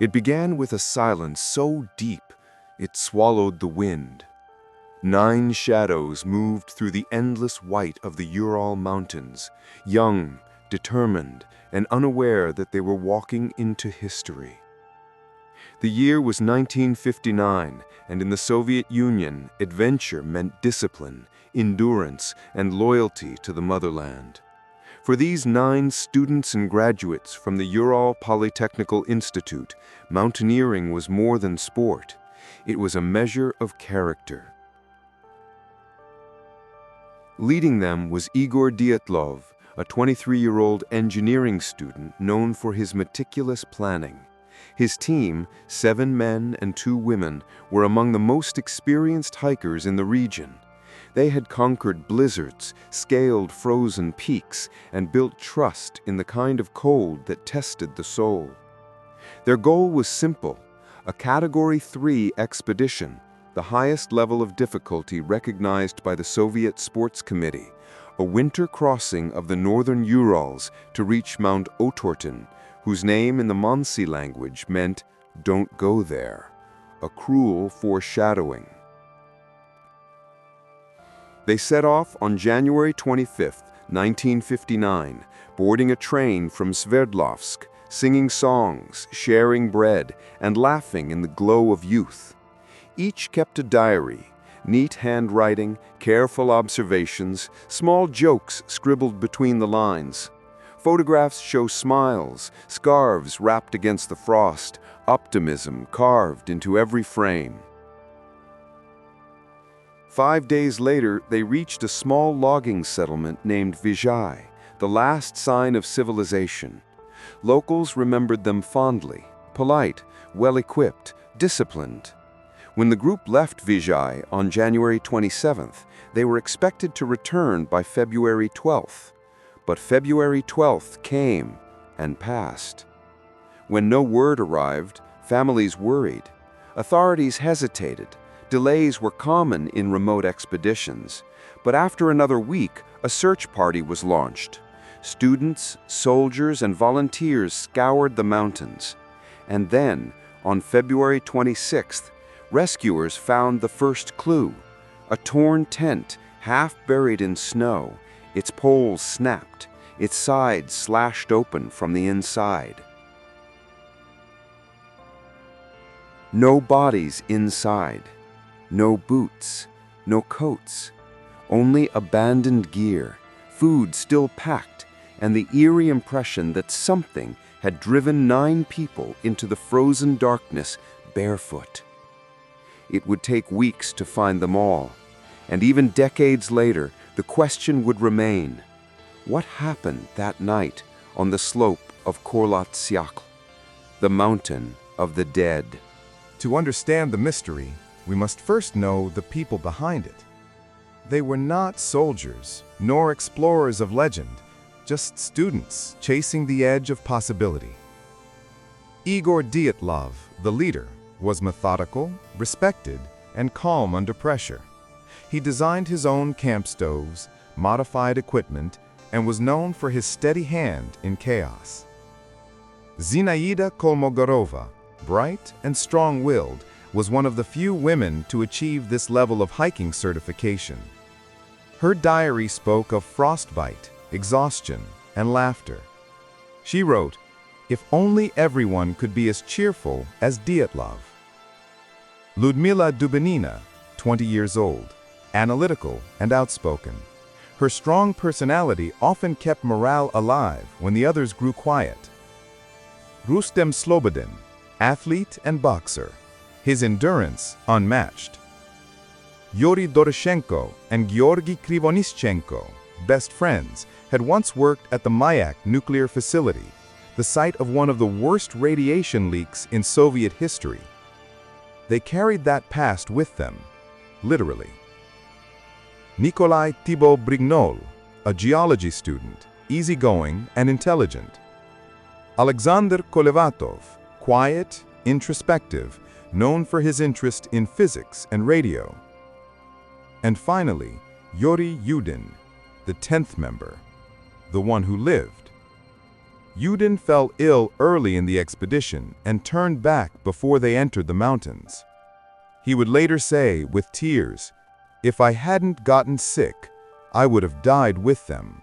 It began with a silence so deep it swallowed the wind. 9 shadows moved through the endless white of the Ural mountains, young, determined, and unaware that they were walking into history. The year was 1959, and in the Soviet Union, adventure meant discipline, endurance, and loyalty to the motherland. For these 9 students and graduates from the Ural Polytechnical Institute, mountaineering was more than sport. It was a measure of character. Leading them was Igor Dyatlov, a 23-year-old engineering student known for his meticulous planning. His team, 7 men and 2 women, were among the most experienced hikers in the region. They had conquered blizzards, scaled frozen peaks, and built trust in the kind of cold that tested the soul. Their goal was simple: a Category 3 expedition, the highest level of difficulty recognized by the Soviet Sports Committee, a winter crossing of the northern Urals to reach Mount Otorten, whose name in the Mansi language meant "don't go there," a cruel foreshadowing. They set off on January 25, 1959, boarding a train from Sverdlovsk, singing songs, sharing bread, and laughing in the glow of youth. Each kept a diary, neat handwriting, careful observations, small jokes scribbled between the lines. Photographs show smiles, scarves wrapped against the frost, optimism carved into every frame. 5 days later, they reached a small logging settlement named Vizhai, the last sign of civilization. Locals remembered them fondly, polite, well-equipped, disciplined. When the group left Vizhai on January 27th, they were expected to return by February 12th. But February 12th came and passed. When no word arrived, families worried. Authorities hesitated. Delays were common in remote expeditions. But after another week, a search party was launched. Students, soldiers, and volunteers scoured the mountains. And then, on February 26th, rescuers found the first clue: a torn tent, half buried in snow, its poles snapped, its sides slashed open from the inside. No bodies inside, no boots, no coats, only abandoned gear, food still packed, and the eerie impression that something had driven 9 people into the frozen darkness barefoot. It would take weeks to find them all, and even decades later, the question would remain: what happened that night on the slope of Kholat Syakhl, the mountain of the dead? To understand the mystery, we must first know the people behind it. They were not soldiers, nor explorers of legend, just students chasing the edge of possibility. Igor Dyatlov, the leader, was methodical, respected, and calm under pressure. He designed his own camp stoves, modified equipment, and was known for his steady hand in chaos. Zinaida Kolmogorova, bright and strong-willed, was one of the few women to achieve this level of hiking certification. Her diary spoke of frostbite, exhaustion, and laughter. She wrote, "If only everyone could be as cheerful as Dyatlov." Ludmila Dubinina, 20 years old, analytical and outspoken. Her strong personality often kept morale alive when the others grew quiet. Rustem Slobodin, athlete and boxer, his endurance unmatched. Yuri Doroshenko and Georgy Krivonischenko, best friends, had once worked at the Mayak nuclear facility, the site of one of the worst radiation leaks in Soviet history. They carried that past with them, literally. Nikolai Thibault Brignol, a geology student, easygoing and intelligent. Alexander Kolevatov, quiet, introspective, known for his interest in physics and radio. And finally, Yuri Yudin, the 10th member, the one who lived. Yudin fell ill early in the expedition and turned back before they entered the mountains. He would later say, with tears, "If I hadn't gotten sick, I would have died with them."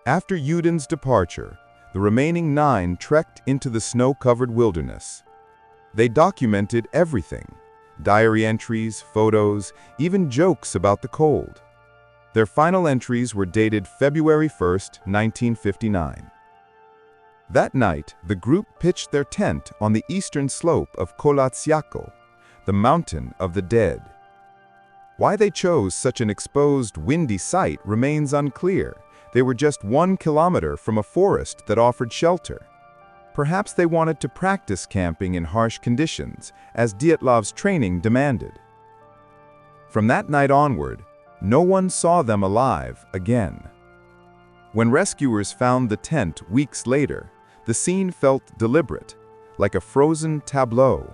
After Yudin's departure, the remaining 9 trekked into the snow-covered wilderness. They documented everything: diary entries, photos, even jokes about the cold. Their final entries were dated February 1st, 1959. That night, the group pitched their tent on the eastern slope of Kholat Syakhl, the mountain of the dead. Why they chose such an exposed, windy site remains unclear. They were just 1 kilometer from a forest that offered shelter. Perhaps they wanted to practice camping in harsh conditions, as Dyatlov's training demanded. From that night onward, no one saw them alive again. When rescuers found the tent weeks later, the scene felt deliberate, like a frozen tableau.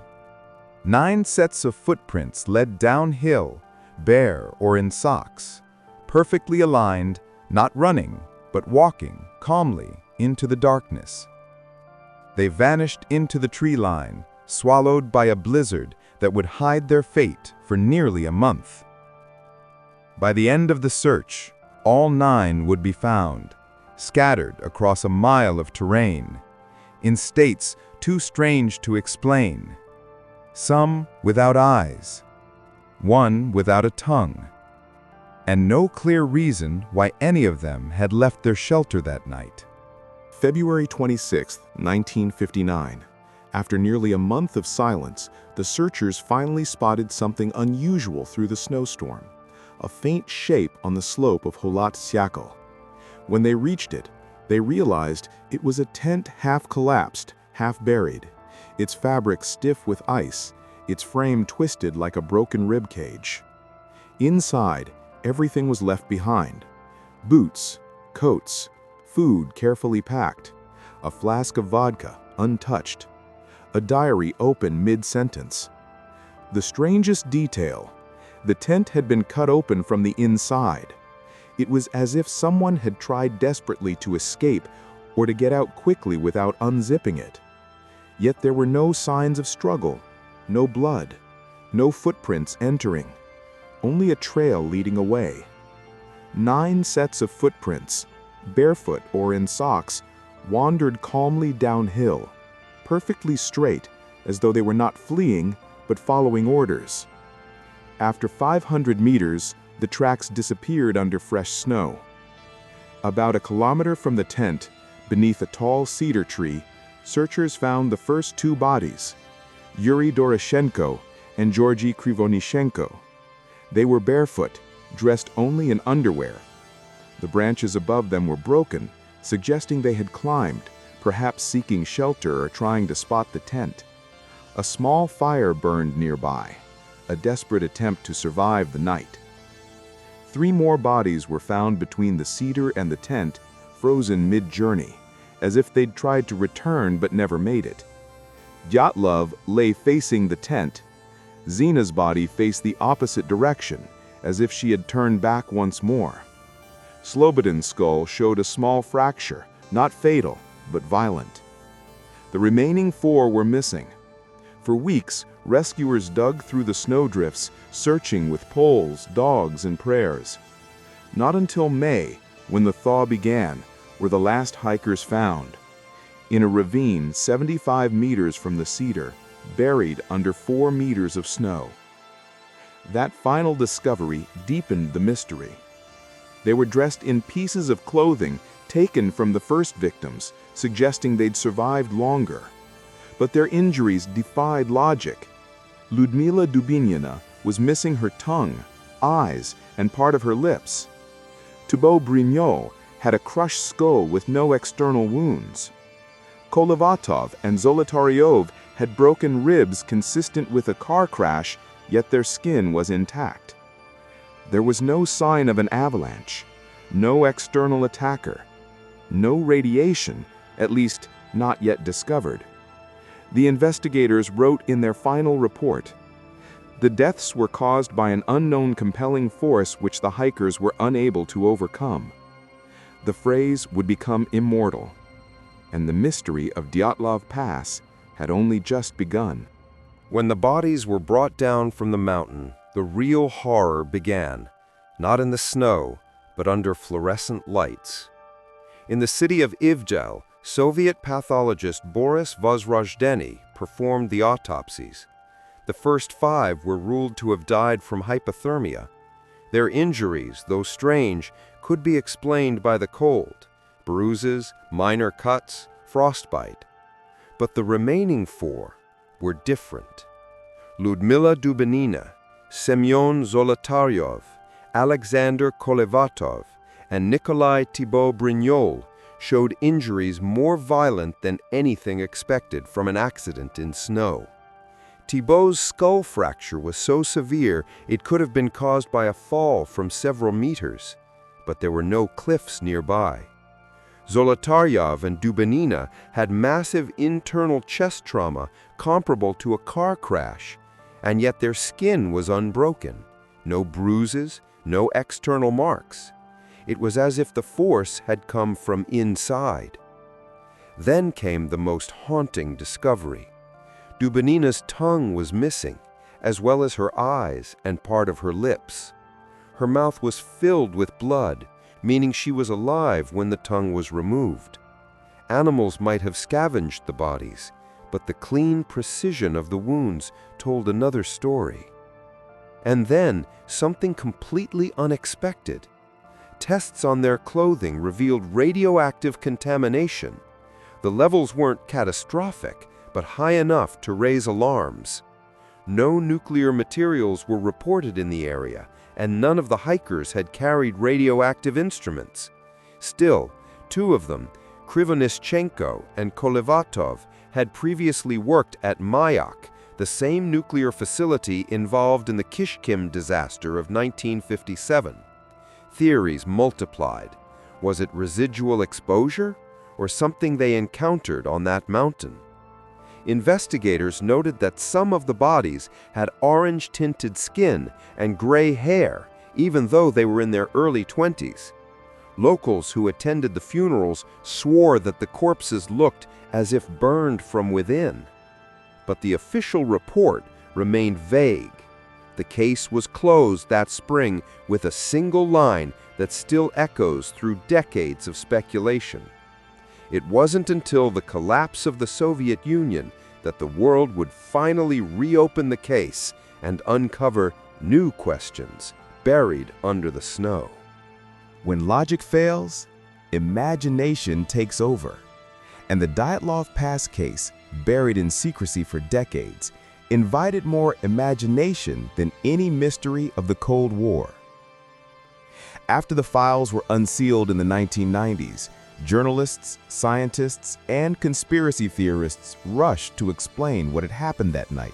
9 sets of footprints led downhill, bare or in socks, perfectly aligned, not running, but walking calmly into the darkness. They vanished into the tree line, swallowed by a blizzard that would hide their fate for nearly a month. By the end of the search, all 9 would be found, scattered across a mile of terrain, in states too strange to explain. Some without eyes, one without a tongue, and no clear reason why any of them had left their shelter that night. February 26, 1959. After nearly a month of silence, the searchers finally spotted something unusual through the snowstorm: a faint shape on the slope of Kholat Syakhl. When they reached it, they realized it was a tent half collapsed, half buried, its fabric stiff with ice, its frame twisted like a broken rib cage. Inside, everything was left behind: boots, coats, food carefully packed, a flask of vodka untouched, a diary open mid-sentence. The strangest detail: the tent had been cut open from the inside. It was as if someone had tried desperately to escape or to get out quickly without unzipping it. Yet there were no signs of struggle, no blood, no footprints entering, only a trail leading away. 9 sets of footprints, barefoot or in socks, wandered calmly downhill, perfectly straight, as though they were not fleeing, but following orders. After 500 meters, the tracks disappeared under fresh snow. About a kilometer from the tent, beneath a tall cedar tree, searchers found the first 2 bodies: Yuri Doroshenko and Georgy Krivonishenko. They were barefoot, dressed only in underwear. The branches above them were broken, suggesting they had climbed, perhaps seeking shelter or trying to spot the tent. A small fire burned nearby, a desperate attempt to survive the night. 3 more bodies were found between the cedar and the tent, frozen mid-journey, as if they'd tried to return but never made it. Dyatlov lay facing the tent. Zina's body faced the opposite direction, as if she had turned back once more. Slobodin's skull showed a small fracture, not fatal, but violent. The remaining 4 were missing. For weeks, rescuers dug through the snowdrifts, searching with poles, dogs, and prayers. Not until May, when the thaw began, were the last hikers found. In a ravine 75 meters from the cedar, buried under 4 meters of snow. That final discovery deepened the mystery. They were dressed in pieces of clothing taken from the first victims, suggesting they'd survived longer. But their injuries defied logic. Ludmila Dubinina was missing her tongue, eyes, and part of her lips. Thibaut Brignot had a crushed skull with no external wounds. Kolovatov and Zolotaryov had broken ribs consistent with a car crash, yet their skin was intact. There was no sign of an avalanche, no external attacker, no radiation, at least not yet discovered. The investigators wrote in their final report, "The deaths were caused by an unknown compelling force which the hikers were unable to overcome." The phrase would become immortal. and the mystery of Dyatlov Pass had only just begun. When the bodies were brought down from the mountain, the real horror began, not in the snow, but under fluorescent lights. In the city of Ivdel, Soviet pathologist Boris Vozrojdeny performed the autopsies. The first 5 were ruled to have died from hypothermia. Their injuries, though strange, could be explained by the cold: bruises, minor cuts, frostbite. But the remaining 4 were different. Ludmila Dubenina, Semyon Zolotaryov, Alexander Kolevatov, and Nikolai Thibault-Brignol showed injuries more violent than anything expected from an accident in snow. Thibault's skull fracture was so severe it could have been caused by a fall from several meters, but there were no cliffs nearby. Zolotaryov and Dubenina had massive internal chest trauma comparable to a car crash, and yet their skin was unbroken. No bruises, no external marks. It was as if the force had come from inside. Then came the most haunting discovery. Dubenina's tongue was missing, as well as her eyes and part of her lips. Her mouth was filled with blood, meaning she was alive when the tongue was removed. Animals might have scavenged the bodies, but the clean precision of the wounds told another story. And then, something completely unexpected. Tests on their clothing revealed radioactive contamination. The levels weren't catastrophic, but high enough to raise alarms. No nuclear materials were reported in the area, and none of the hikers had carried radioactive instruments. Still, 2 of them, Krivonischenko and Kolevatov, had previously worked at Mayak, the same nuclear facility involved in the Kishkim disaster of 1957. Theories multiplied. Was it residual exposure, or something they encountered on that mountain? Investigators noted that some of the bodies had orange-tinted skin and gray hair, even though they were in their early 20s. Locals who attended the funerals swore that the corpses looked as if burned from within. But the official report remained vague. The case was closed that spring with a single line that still echoes through decades of speculation. It wasn't until the collapse of the Soviet Union that the world would finally reopen the case and uncover new questions buried under the snow. When logic fails, imagination takes over. And the Dyatlov Pass case, buried in secrecy for decades, invited more imagination than any mystery of the Cold War. After the files were unsealed in the 1990s, journalists, scientists, and conspiracy theorists rushed to explain what had happened that night.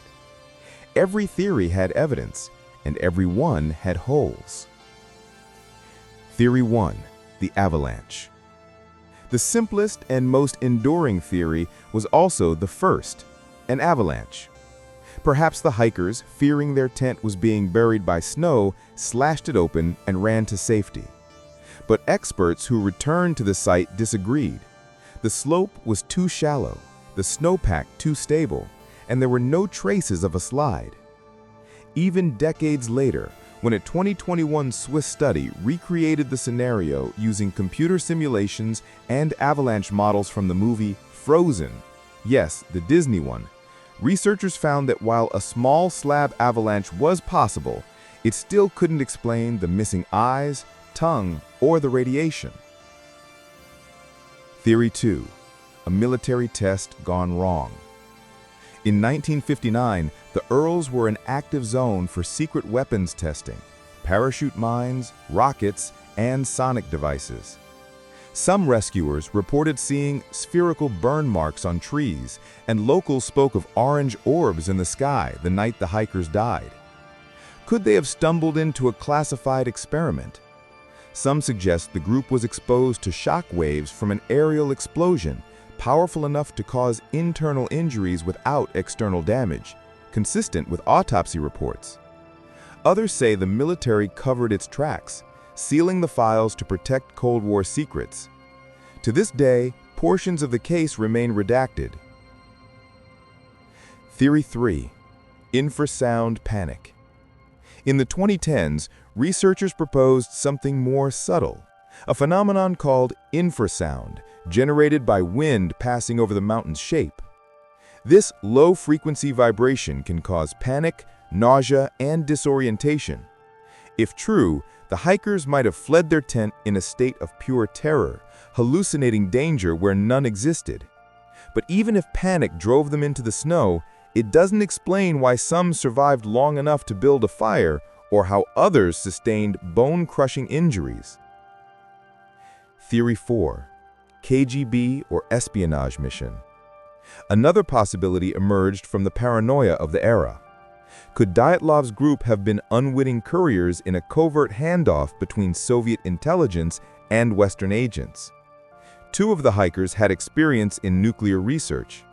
Every theory had evidence, and every one had holes. Theory 1, the avalanche. The simplest and most enduring theory was also the first, an avalanche. Perhaps the hikers, fearing their tent was being buried by snow, slashed it open and ran to safety. But experts who returned to the site disagreed. The slope was too shallow, the snowpack too stable, and there were no traces of a slide. Even decades later, when a 2021 Swiss study recreated the scenario using computer simulations and avalanche models from the movie Frozen, yes, the Disney one, researchers found that while a small slab avalanche was possible, it still couldn't explain the missing eyes, tongue, or the radiation. Theory 2, a military test gone wrong. In 1959, the Urals were an active zone for secret weapons testing, parachute mines, rockets, and sonic devices. Some rescuers reported seeing spherical burn marks on trees, and locals spoke of orange orbs in the sky the night the hikers died. Could they have stumbled into a classified experiment? Some suggest the group was exposed to shock waves from an aerial explosion, powerful enough to cause internal injuries without external damage, consistent with autopsy reports. Others say the military covered its tracks, sealing the files to protect Cold War secrets. To this day, portions of the case remain redacted. Theory 3. Infrasound panic. In the 2010s, researchers proposed something more subtle, a phenomenon called infrasound, generated by wind passing over the mountain's shape. This low-frequency vibration can cause panic, nausea, and disorientation. If true, the hikers might have fled their tent in a state of pure terror, hallucinating danger where none existed. But even if panic drove them into the snow, it doesn't explain why some survived long enough to build a fire or how others sustained bone-crushing injuries. Theory 4. KGB or espionage mission. Another possibility emerged from the paranoia of the era. Could Dyatlov's group have been unwitting couriers in a covert handoff between Soviet intelligence and Western agents? Two of the hikers had experience in nuclear research.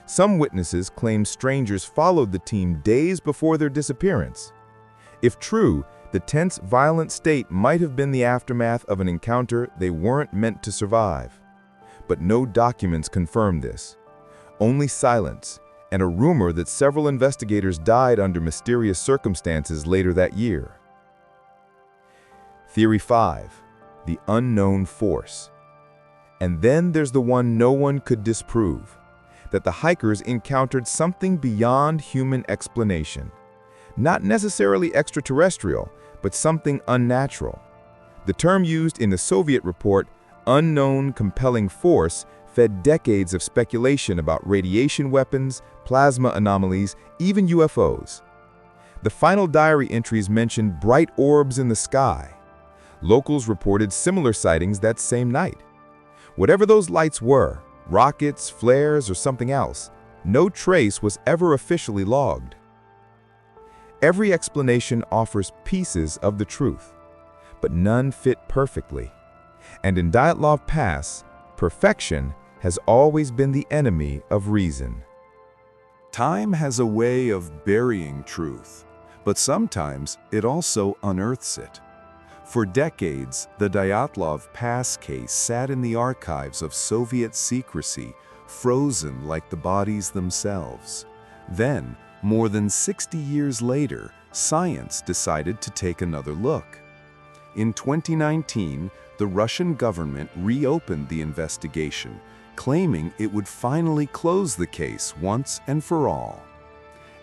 Some witnesses claim strangers followed the team days before their disappearance. If true, the tense, violent state might have been the aftermath of an encounter they weren't meant to survive. But no documents confirm this. Only silence, and a rumor that several investigators died under mysterious circumstances later that year. Theory 5. The unknown force. And then there's the one no one could disprove, that the hikers encountered something beyond human explanation. Not necessarily extraterrestrial, but something unnatural. The term used in the Soviet report, unknown compelling force, fed decades of speculation about radiation weapons, plasma anomalies, even UFOs. The final diary entries mentioned bright orbs in the sky. Locals reported similar sightings that same night. Whatever those lights were, rockets, flares, or something else, no trace was ever officially logged. Every explanation offers pieces of the truth, but none fit perfectly. And in Dyatlov Pass, perfection has always been the enemy of reason. Time has a way of burying truth, but sometimes it also unearths it. For decades, the Dyatlov Pass case sat in the archives of Soviet secrecy, frozen like the bodies themselves. Then, more than 60 years later, science decided to take another look. In 2019, the Russian government reopened the investigation, claiming it would finally close the case once and for all.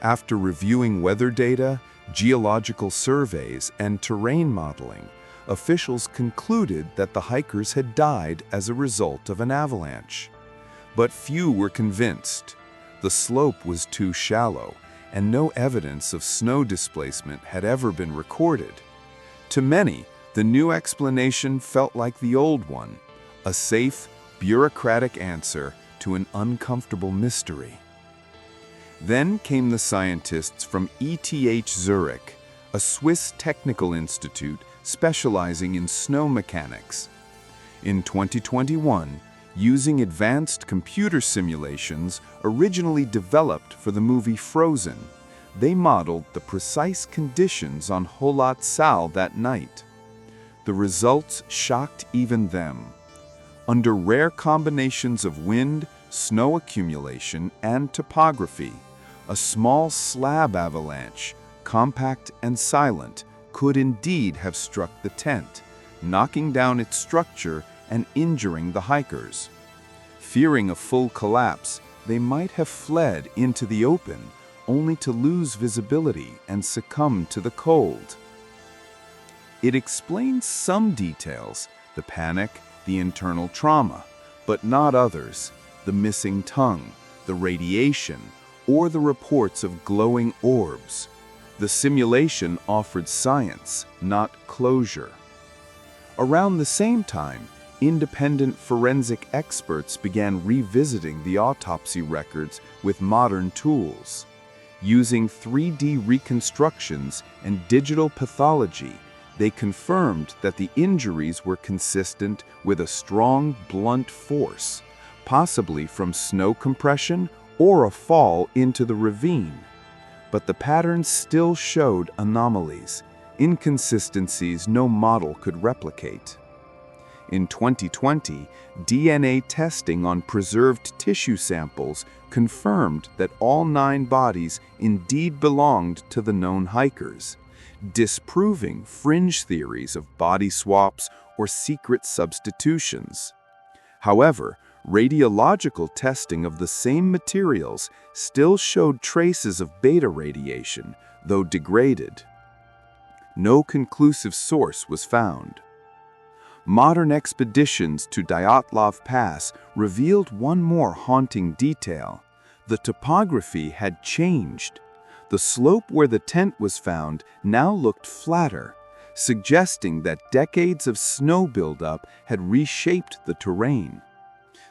After reviewing weather data, geological surveys, and terrain modeling, officials concluded that the hikers had died as a result of an avalanche. But few were convinced. The slope was too shallow, and no evidence of snow displacement had ever been recorded. To many, the new explanation felt like the old one, a safe, bureaucratic answer to an uncomfortable mystery. Then came the scientists from ETH Zurich, a Swiss technical institute specializing in snow mechanics. In 2021, using advanced computer simulations originally developed for the movie Frozen, they modeled the precise conditions on Kholat Syakhl that night. The results shocked even them. Under rare combinations of wind, snow accumulation, and topography, a small slab avalanche, compact and silent, could indeed have struck the tent, knocking down its structure and injuring the hikers. Fearing a full collapse, they might have fled into the open, only to lose visibility and succumb to the cold. It explains some details, the panic, the internal trauma, but not others, the missing tongue, the radiation, or the reports of glowing orbs. The simulation offered science, not closure. Around the same time, independent forensic experts began revisiting the autopsy records with modern tools. Using 3D reconstructions and digital pathology, they confirmed that the injuries were consistent with a strong, blunt force, possibly from snow compression or a fall into the ravine. But the patterns still showed anomalies, inconsistencies no model could replicate. In 2020, DNA testing on preserved tissue samples confirmed that all 9 bodies indeed belonged to the known hikers, disproving fringe theories of body swaps or secret substitutions. However, radiological testing of the same materials still showed traces of beta radiation, though degraded. No conclusive source was found. Modern expeditions to Dyatlov Pass revealed one more haunting detail. The topography had changed. The slope where the tent was found now looked flatter, suggesting that decades of snow buildup had reshaped the terrain.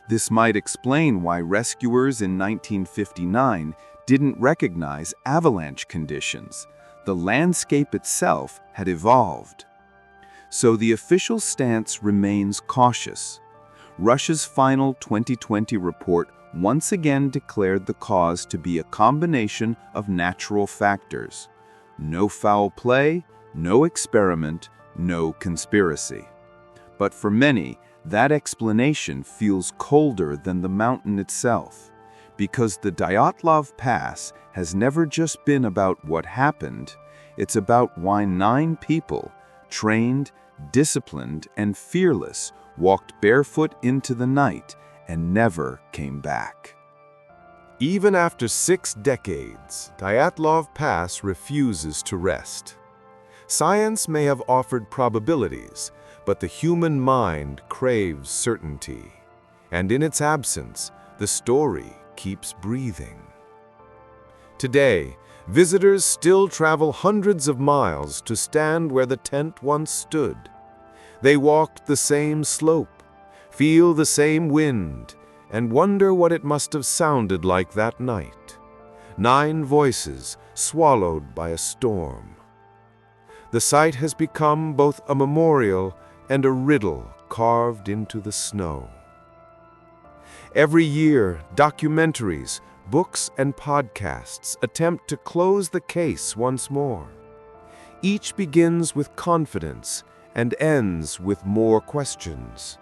This might explain why rescuers in 1959 didn't recognize avalanche conditions. The landscape itself had evolved. So the official stance remains cautious. Russia's final 2020 report once again declared the cause to be a combination of natural factors. No foul play, no experiment, no conspiracy. But for many, that explanation feels colder than the mountain itself, because the Dyatlov Pass has never just been about what happened, it's about why 9 people, trained, disciplined, and fearless, walked barefoot into the night and never came back. Even after 6 decades, Dyatlov Pass refuses to rest. Science may have offered probabilities, but the human mind craves certainty. And in its absence, the story keeps breathing. Today, visitors still travel hundreds of miles to stand where the tent once stood. They walked the same slope, feel the same wind, and wonder what it must have sounded like that night. 9 voices swallowed by a storm. The site has become both a memorial and a riddle carved into the snow. Every year, documentaries, books, and podcasts attempt to close the case once more. Each begins with confidence and ends with more questions.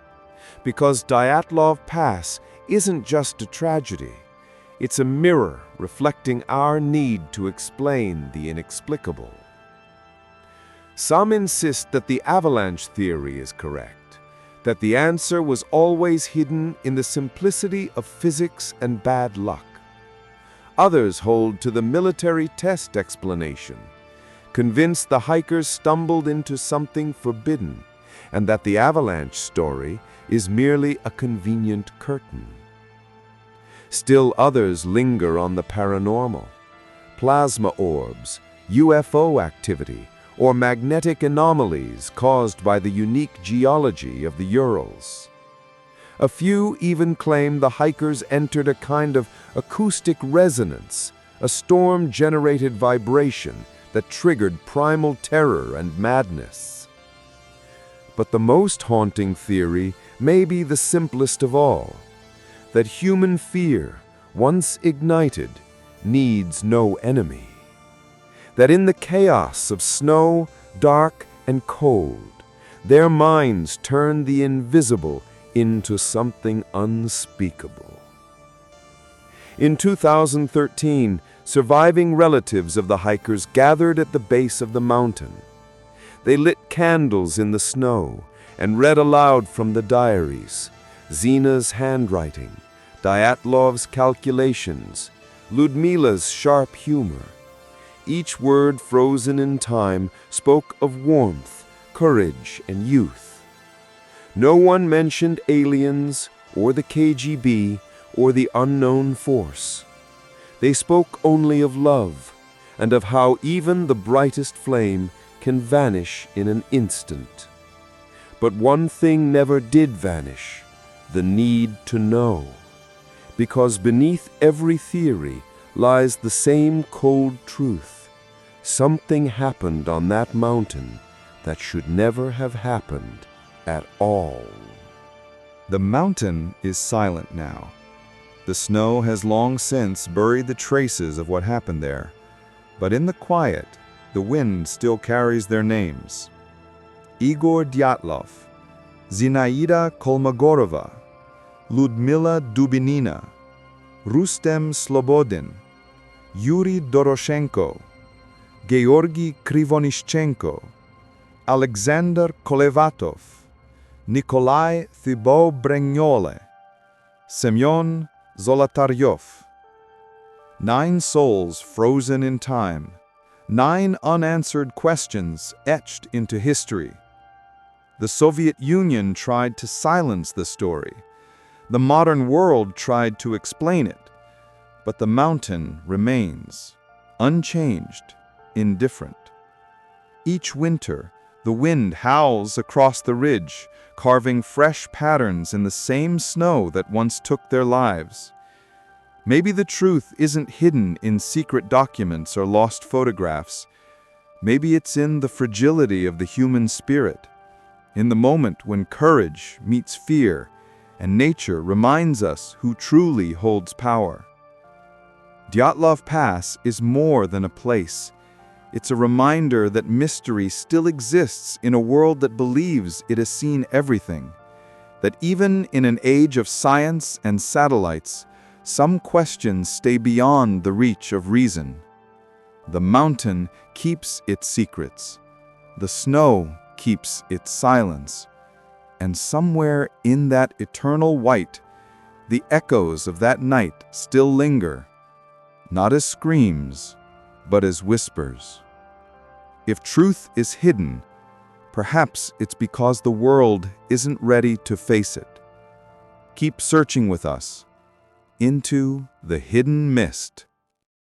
Because Dyatlov Pass isn't just a tragedy, it's a mirror reflecting our need to explain the inexplicable. Some insist that the avalanche theory is correct, that the answer was always hidden in the simplicity of physics and bad luck. Others hold to the military test explanation, convinced the hikers stumbled into something forbidden, and that the avalanche story is merely a convenient curtain. Still others linger on the paranormal, plasma orbs, UFO activity, or magnetic anomalies caused by the unique geology of the Urals. A few even claim the hikers entered a kind of acoustic resonance, a storm-generated vibration that triggered primal terror and madness. But the most haunting theory may be the simplest of all, that human fear, once ignited, needs no enemy. That in the chaos of snow, dark, and cold, their minds turn the invisible into something unspeakable. In 2013, surviving relatives of the hikers gathered at the base of the mountain. They lit candles in the snow and read aloud from the diaries, Zina's handwriting, Dyatlov's calculations, Ludmila's sharp humor. Each word frozen in time spoke of warmth, courage, and youth. No one mentioned aliens, or the KGB, or the unknown force. They spoke only of love, and of how even the brightest flame can vanish in an instant. But one thing never did vanish, the need to know. Because beneath every theory lies the same cold truth. Something happened on that mountain that should never have happened at all. The mountain is silent now. The snow has long since buried the traces of what happened there. But in the quiet, the wind still carries their names. Igor Dyatlov, Zinaida Kolmogorova, Ludmila Dubinina, Rustem Slobodin, Yuri Doroshenko, Georgy Krivonishchenko, Alexander Kolevatov, Nikolai Thibault-Bregnole, Semyon Zolotaryov. 9 souls frozen in time, 9 unanswered questions etched into history. The Soviet Union tried to silence the story. The modern world tried to explain it. But the mountain remains, unchanged, indifferent. Each winter, the wind howls across the ridge, carving fresh patterns in the same snow that once took their lives. Maybe the truth isn't hidden in secret documents or lost photographs. Maybe it's in the fragility of the human spirit, in the moment when courage meets fear and nature reminds us who truly holds power. Dyatlov Pass is more than a place. It's a reminder that mystery still exists in a world that believes it has seen everything, that even in an age of science and satellites, some questions stay beyond the reach of reason. The mountain keeps its secrets. The snow keeps its silence. And somewhere in that eternal white, the echoes of that night still linger, not as screams, but as whispers. If truth is hidden, perhaps it's because the world isn't ready to face it. Keep searching with us into the hidden mist.